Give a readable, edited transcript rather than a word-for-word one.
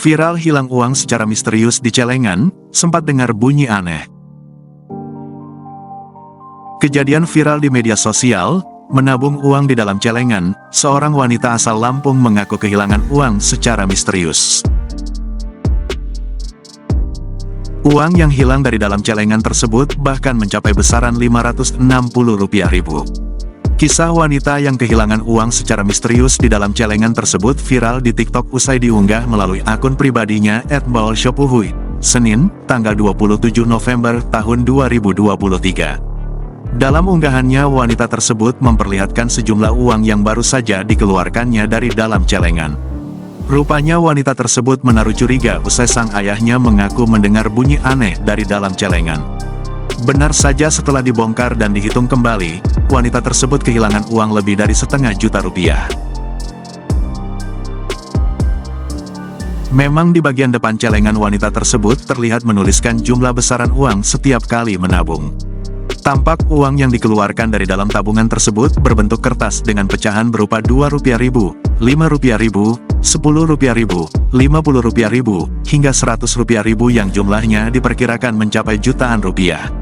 Viral hilang uang secara misterius di celengan, sempat dengar bunyi aneh. Kejadian viral di media sosial, menabung uang di dalam celengan, seorang wanita asal Lampung mengaku kehilangan uang secara misterius. Uang yang hilang dari dalam celengan tersebut bahkan mencapai besaran Rp560.000. Kisah wanita yang kehilangan uang secara misterius di dalam celengan tersebut viral di TikTok usai diunggah melalui akun pribadinya @baolshopuhui, Senin, tanggal 27 November tahun 2023. Dalam unggahannya, wanita tersebut memperlihatkan sejumlah uang yang baru saja dikeluarkannya dari dalam celengan. Rupanya wanita tersebut menaruh curiga usai sang ayahnya mengaku mendengar bunyi aneh dari dalam celengan. Benar saja, setelah dibongkar dan dihitung kembali, wanita tersebut kehilangan uang lebih dari Rp1,5 juta. Memang di bagian depan celengan wanita tersebut terlihat menuliskan jumlah besaran uang setiap kali menabung. Tampak uang yang dikeluarkan dari dalam tabungan tersebut berbentuk kertas dengan pecahan berupa Rp2.000, Rp5.000, Rp10.000, Rp50.000, hingga Rp100.000 yang jumlahnya diperkirakan mencapai jutaan rupiah.